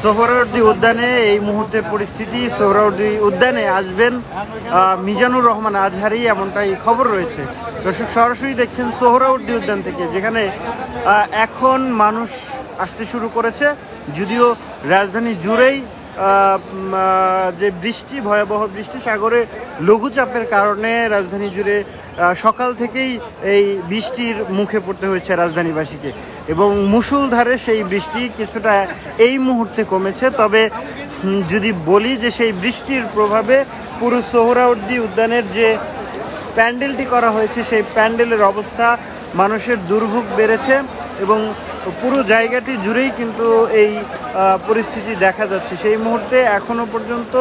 সোহরাওয়ার্দী উদ্যানে এই মুহূর্তে পরিস্থিতি, সোহরাওয়ার্দী উদ্যানে আসবেন মিজানুর রহমান আজহারি, এমনটাই খবর রয়েছে। দর্শক সরাসরি দেখছেন সোহরাওয়ার্দী উদ্যান থেকে, যেখানে এখন মানুষ আসতে শুরু করেছে, যদিও রাজধানী জুড়েই যে বৃষ্টি, ভয়াবহ বৃষ্টি, সাগরে লঘুচাপের কারণে রাজধানী জুড়ে সকাল থেকেই এই বৃষ্টির মুখে পড়তে হয়েছে রাজধানীবাসীকে, এবং মুষলধারে সেই বৃষ্টি কিছুটা এই মুহূর্তে কমেছে। তবে যদি বলি যে সেই বৃষ্টির প্রভাবে পুরো সোহরাওয়ার্দী উদ্যানের যে প্যান্ডেলটি করা হয়েছে, সেই প্যান্ডেলের অবস্থা, মানুষের দুর্ভোগ বেড়েছে এবং পুরো জায়গাটি জুড়েই কিন্তু এই পরিস্থিতি দেখা যাচ্ছে। সেই মুহূর্তে এখনও পর্যন্ত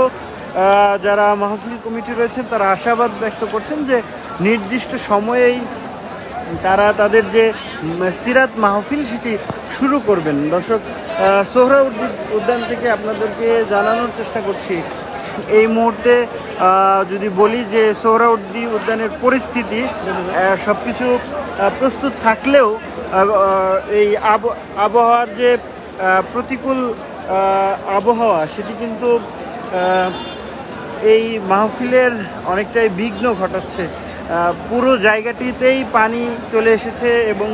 যারা মাহফিল কমিটি রয়েছেন তারা আশাবাদ ব্যক্ত করছেন যে নির্দিষ্ট সময়েই তারা তাদের যে সিরাত মাহফিল সেটি শুরু করবেন। দর্শক, সোহরাওয়ার্দী উদ্যান থেকে আপনাদেরকে জানানোর চেষ্টা করছি এই মুহূর্তে যদি বলি যে সোহরাওয়ার্দী উদ্যানের পরিস্থিতি সব কিছু প্রস্তুত থাকলেও এই আবহাওয়ার যে প্রতিকূল আবহাওয়া সেটি কিন্তু এই মাহফিলের অনেকটাই বিঘ্ন ঘটাচ্ছে। পুরো জায়গাটিতেই পানি চলে এসেছে এবং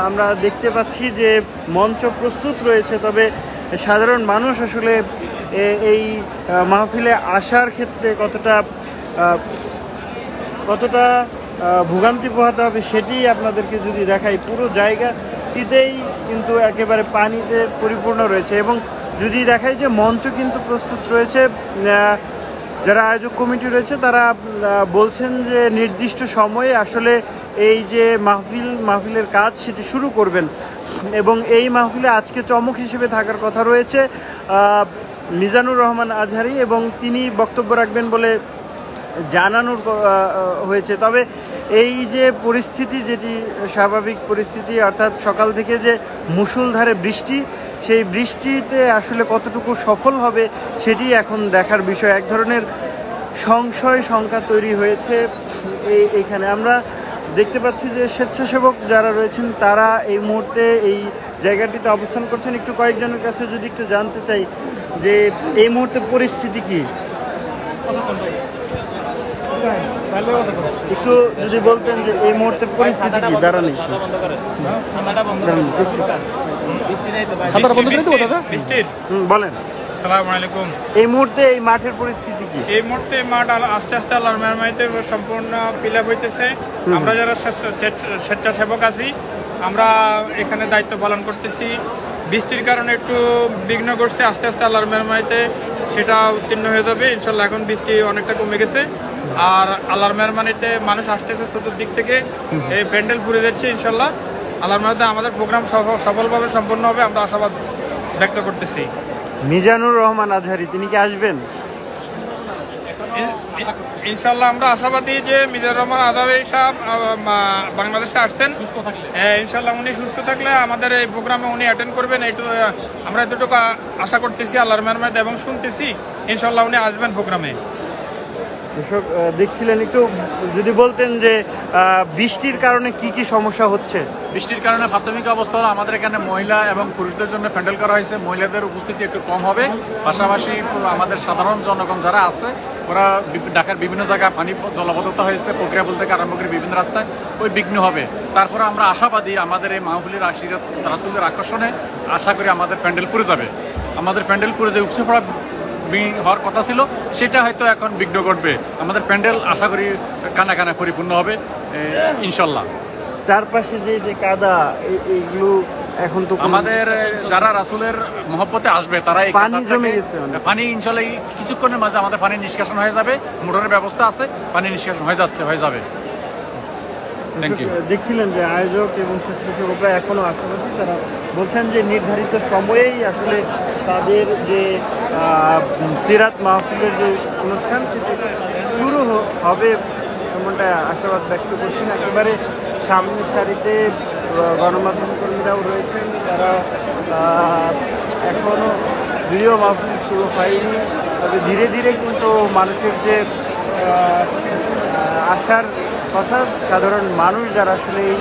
আমরা দেখতে পাচ্ছি যে মঞ্চ প্রস্তুত রয়েছে, তবে সাধারণ মানুষ আসলে এই মাহফিলে আসার ক্ষেত্রে কতটা ভোগান্তি পোহাতে হবে সেটি আপনাদেরকে যদি দেখাই, পুরো জায়গাটিতেই কিন্তু একেবারে পানিতে পরিপূর্ণ রয়েছে। এবং যদি দেখাই যে মঞ্চ কিন্তু প্রস্তুত রয়েছে, যারা আয়োজক কমিটি রয়েছে তারা বলছেন যে নির্দিষ্ট সময়ে আসলে এই যে মাহফিলের কাজ সেটি শুরু করবেন। এবং এই মাহফিলে আজকে চমক হিসেবে থাকার কথা রয়েছে মিজানুর রহমান আজহারি, এবং তিনি বক্তব্য রাখবেন বলে জানানোর হয়েছে। তবে এই যে পরিস্থিতি, যেটি স্বাভাবিক পরিস্থিতি, অর্থাৎ সকাল থেকে যে মুষলধারে বৃষ্টি, সেই বৃষ্টিতে আসলে কতটুকু সফল হবে সেটি এখন দেখার বিষয়। এক ধরনের সংশয় শঙ্কা তৈরি হয়েছে এইখানে। আমরা দেখতে পাচ্ছি যে স্বেচ্ছাসেবক যারা রয়েছেন তারা এই মুহূর্তে এই জায়গাটিতে অবস্থান করছেন। একটু কয়েকজনের কাছে যদি একটু জানতে চাই যে এই মুহূর্তে পরিস্থিতি কি, একটু যদি বলতেন যে এই মুহূর্তে পরিস্থিতি কি। দাঁড়ানি বলেন। আসসালামু আলাইকুম। এই মুহূর্তে এই মাঠের পরিস্থিতি কি? এই মুহূর্তে মাঠ আস্তে আস্তে আল্লাহর মেহরবানিতে সম্পূর্ণ ফিল আপ হইতেছে। আমরা যারা স্বেচ্ছাসেবক আছি আমরা এখানে দায়িত্ব পালন করতেছি। বৃষ্টির কারণে একটু বিঘ্ন ঘটছে, আস্তে আস্তে আল্লাহর মেহরবানিতে সেটা উত্তীর্ণ হয়ে যাবে ইনশাল্লাহ। এখন বৃষ্টি অনেকটা কমে গেছে আর আল্লাহর মেহরবানিতে মানুষ আসতেছে চতুর্দিক থেকে, এই প্যান্ডেল পুড়ে যাচ্ছে ইনশাল্লাহ। আল্লাহর মেহরবানিতে আমাদের প্রোগ্রাম সফলভাবে সম্পন্ন হবে, আমরা আশাবাদ ব্যক্ত করতেছি। মিজানুর রহমান আজহারি তিনি কি আসবেন? ইনশাল্লাহ আমরা আশাবাদী যে মিজানুর রহমান আজহারি সাহেব বাংলাদেশে আসছেন, ইনশাল্লাহ উনি সুস্থ থাকলে আমাদের এই প্রোগ্রামে উনি অ্যাটেন্ড করবেন, এইটু আমরা এতটুকু আশা করতেছি আল্লাহর মেহরবানিতে, এবং শুনতেছি ইনশাল্লাহ উনি আসবেন প্রোগ্রামে। দর্শক দেখছিলেন, একটু যদি বলতেন যে বৃষ্টির কারণে কি কি সমস্যা হচ্ছে। বৃষ্টির কারণে প্রাথমিক অবস্থা হলো আমাদের এখানে মহিলা এবং পুরুষদের জন্য প্যান্ডেল করা হয়েছে, মহিলাদের উপস্থিতি একটু কম হবে। পাশাপাশি আমাদের সাধারণ জনগণ যারা আছে ওরা ঢাকার বিভিন্ন জায়গায় পানি জলবদ্ধতা হয়েছে, প্রক্রিয়া বলতে আরম্ভ করে বিভিন্ন রাস্তায় ওই বিঘ্ন হবে। তারপরে আমরা আশাবাদী আমাদের এই মাহফিলের রাসূলের আকর্ষণে আশা করি আমাদের প্যান্ডেল পুরে যাবে। আমাদের প্যান্ডেল পুরে যে উপচে পড়া হওয়ার কথা ছিল সেটা হয়তো এখন বিঘ্ন ঘটবে। আমাদের প্যান্ডেল আশা করি কানা কানা পরিপূর্ণ হবে ইনশাল্লাহ। চারপাশে যে কাদা, এইগুলো এখন তো আমাদের যারা রাসূলের মহব্বতে আসবে তারা পানি জমে গেছে, পানি ইনশাল্লাহ কিছুক্ষণের মাঝে আমাদের পানি নিষ্কাশন হয়ে যাবে। মোটরের ব্যবস্থা আছে, পানি নিষ্কাশন হয়ে যাবে। দেখছিলেন যে আয়োজক এবং স্বেচ্ছাসেবকরা এখনো আশাবাদী, তারা বলছেন যে নির্ধারিত সময়েই আসলে তাদের যে সিরাত মাহফিলের যে অনুষ্ঠান সেটি শুরু হবে, এমনটা আশাবাদ ব্যক্ত করছেন। একেবারে সামনের সারিতে গণমাধ্যম কর্মীরাও রয়েছেন, তারা এখনও ভিডিও মাহফিল শুরু হয়নি, তবে ধীরে ধীরে কিন্তু মানুষের যে আসার কথা, সাধারণ মানুষ যারা আসলে এই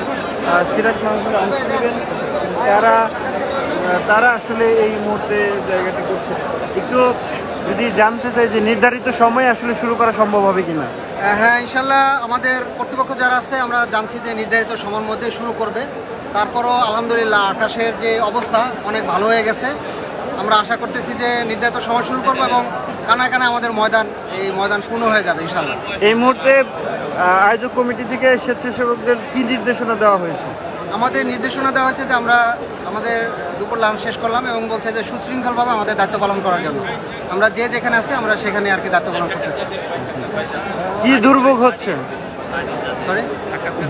সিরাত মাহফিলে অংশ নেবেন তারা তারা আসলে এই মুহূর্তে জায়গাটি করছে। একটু যদি জানতে চাই যে নির্ধারিত সময়ে আসলে শুরু করা সম্ভব হবে কিনা। হ্যাঁ, ইনশাল্লাহ আমাদের কর্তৃপক্ষ যারা আছে আমরা জানছি যে নির্ধারিত সময়ের মধ্যে শুরু করবে। তারপরও আলহামদুলিল্লাহ আকাশের যে অবস্থা অনেক ভালো হয়ে গেছে। আমরা আশা করতেছি যে নির্ধারিত সময় শুরু করবো এবং কানায় কানায় আমাদের এই ময়দান পূর্ণ হয়ে যাবে ইনশাল্লাহ। এই মুহূর্তে আয়োজক কমিটি থেকে স্বেচ্ছাসেবকদের কি নির্দেশনা দেওয়া হয়েছে? আমাদের নির্দেশনা দেওয়া হয়েছে যে আমরা আমাদের দুপুর লাঞ্চ শেষ করলাম এবং বলছে যে সুশৃঙ্খলভাবে আমাদের দায়িত্ব পালন করার জন্য। আমরা যে যেখানে আছি আমরা সেখানে আর কি দায়িত্ব পালন করতেছি। কি দুর্ভোগ হচ্ছে? সরি,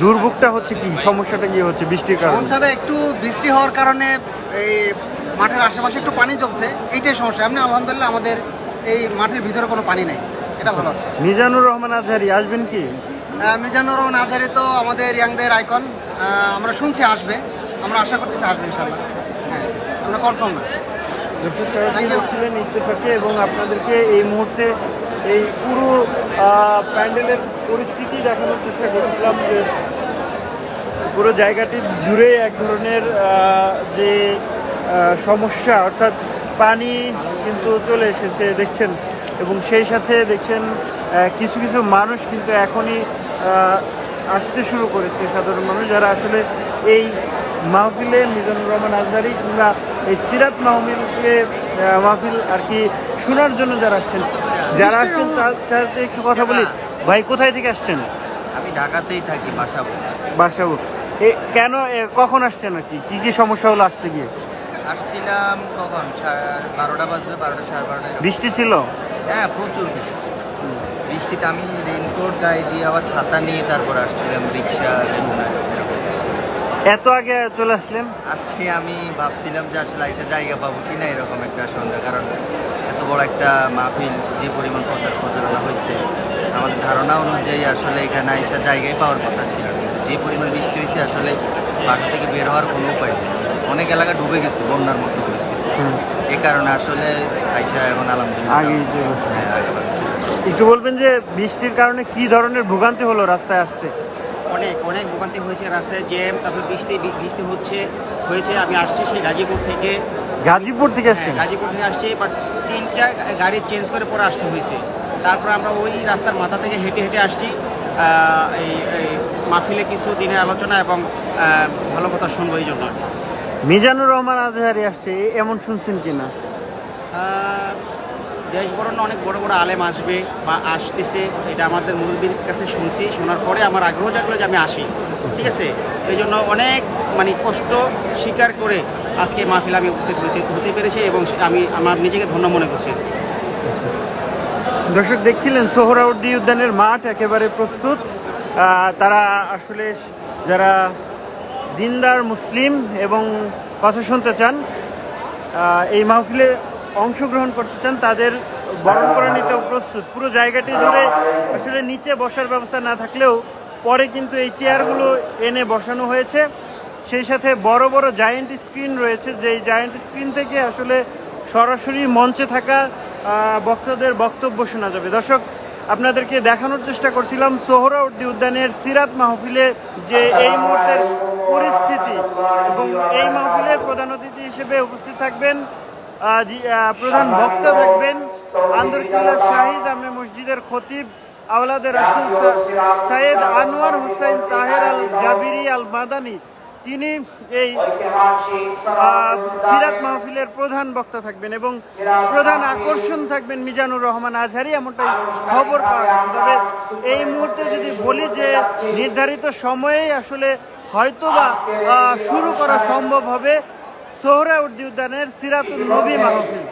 দুর্ভোগটা হচ্ছে কি, সমস্যাটা কি হচ্ছে বৃষ্টির কারণে? সমস্যাটা একটু বৃষ্টি হওয়ার কারণে এই মাঠের আশেপাশে একটু পানি জমছে, এইটাই সমস্যা। এমনি আলহামদুলিল্লাহ আমাদের এই মাঠের ভিতরে কোনো পানি নেই, এটা ভালো আছে। মিজানুর রহমান আজহারী আসবেন কি? মিজানুর রহমান আজহারী তো আমাদের ইয়াংদের আইকন, আমরা শুনছি আসবে, আমরা আশা করতেছি আসবে ইনশাল্লাহ। হ্যাঁ, আমরা কনফার্ম না। ছিলেন ইত্তেফাকে এবং আপনাদেরকে এই মুহূর্তে এই পুরো প্যান্ডেলের পরিস্থিতি দেখানোর চেষ্টা করেছিলাম যে পুরো জায়গাটি জুড়ে এক ধরনের যে সমস্যা, অর্থাৎ পানি কিন্তু চলে এসেছে দেখছেন, এবং সেই সাথে দেখছেন কিছু কিছু মানুষ কিন্তু এখনই আসতে শুরু করেছে, সাধারণ মানুষ যারা আসলে এই মাহফিলে মিজানুর রহমান আজহারী কিংবা এই সিরাত মাহফিল আর কি শোনার জন্য যারা আসছেন তার সাথে একটু কথা বলি। ভাই, কোথায় থেকে আসছেন? আমি ঢাকাতেই থাকি, বাসাবো। কেন কখন আসছেন আর কি কি সমস্যা হলো আসতে গিয়ে? আসছিলাম কখন 12টা বাজবে, 12টা 12:30। বৃষ্টি ছিল? হ্যাঁ, প্রচুর বৃষ্টিতে আমি রেইনকোট গায়ে দিয়ে আবার ছাতা নিয়ে তারপর আসছিলাম, রিক্সা এত আগে চলে আসলেন? আসছি, আমি ভাবছিলাম যে আসলে এসে জায়গা পাবো কিনা এরকম একটা সন্ধ্যা, কারণ এত বড় একটা মাহফিল যে পরিমাণ প্রচারণা হয়েছে, আমাদের ধারণা অনুযায়ী আসলে এখানে এসে জায়গায় পাওয়ার কথা ছিল না। যে পরিমাণ বৃষ্টি হয়েছে আসলে বাসা থেকে বের হওয়ার কোনো উপায় নেই, অনেক এলাকা ডুবে গেছে, বন্যার মতো হয়েছে। এই কারণে আসলে আইসা এখন আলহামদুলিল্লাহ আগে একটু বলবেন যে বৃষ্টির কারণে কি ধরনের ভোগান্তি হলো রাস্তায় আসতে? অনেক ভোগান্তি হয়েছে, রাস্তায় জ্যাম, তারপর বৃষ্টি হয়েছে। আমি আসছি সেই গাজীপুর থেকে আসছেন? গাজীপুর থেকে আসছি, বাট 3টা গাড়ি চেঞ্জ করে পরে আসতে হয়েছে। তারপর আমরা ওই রাস্তার মাথা থেকে হেঁটে হেঁটে আসছি এই মাহফিলে কিছু দিনের আলোচনা এবং ভালো কথা শুনবো এই জন্য। মিজানুর রহমান আজহারী আসছে এমন শুনছেন কিনা? দেশ বরণ অনেক বড় বড় আলেম আসবে বা আসতেছে, এটা আমাদের মুরব্বীর কাছে শুনছি। শোনার পরে আমার আগ্রহ জাগলো যে আমি আসি, ঠিক আছে। এই জন্য অনেক কষ্ট স্বীকার করে আজকে মাহফিল আমি উপস্থিত হতে পেরেছি এবং আমি আমার নিজেকে ধন্য মনে করছি। দর্শক দেখছিলেন সোহরাওয়ার্দী উদ্যানের মাঠ একেবারে প্রস্তুত। তারা আসলে যারা দিনদার মুসলিম এবং কথা শুনতে চান, এই মাহফিলে অংশগ্রহণ করতে চান, তাদের বরণ করে নিতেও প্রস্তুত। পুরো জায়গাটি জুড়ে আসলে নিচে বসার ব্যবস্থা না থাকলেও পরে কিন্তু এই চেয়ারগুলো এনে বসানো হয়েছে। সেই সাথে বড় বড় জায়েন্ট স্ক্রিন রয়েছে, যেই জায়েন্ট স্ক্রিন থেকে আসলে সরাসরি মঞ্চে থাকা বক্তাদের বক্তব্য শোনা যাবে। দর্শক, আপনাদেরকে দেখানোর চেষ্টা করছিলাম সোহরাওয়ার্দী উদ্যানের সিরাত মাহফিলে যে এই মুহূর্তের পরিস্থিতি, এবং এই মাহফিলের প্রধান অতিথি হিসেবে উপস্থিত থাকবেন, প্রধান বক্তা থাকবেন আন্দরকিল্লা শাহী জামে মসজিদের খতিব আওলাদে রাসূল সৈয়দ আনোয়ার হোসেন তাহের আল জাবিরি আল মাদানী। তিনি এই সিরাত মাহফিলের প্রধান বক্তা থাকবেন এবং প্রধান আকর্ষণ থাকবেন মিজানুর রহমান আজহারী, এমনটাই খবর পাওয়া গেছে। তবে এই মুহূর্তে যদি বলি যে নির্ধারিত সময়েই আসলে হয়তোবা শুরু করা সম্ভব হবে সোহরাওয়ার্দী উদ্যানের সিরাতুন নবী মাহফিল।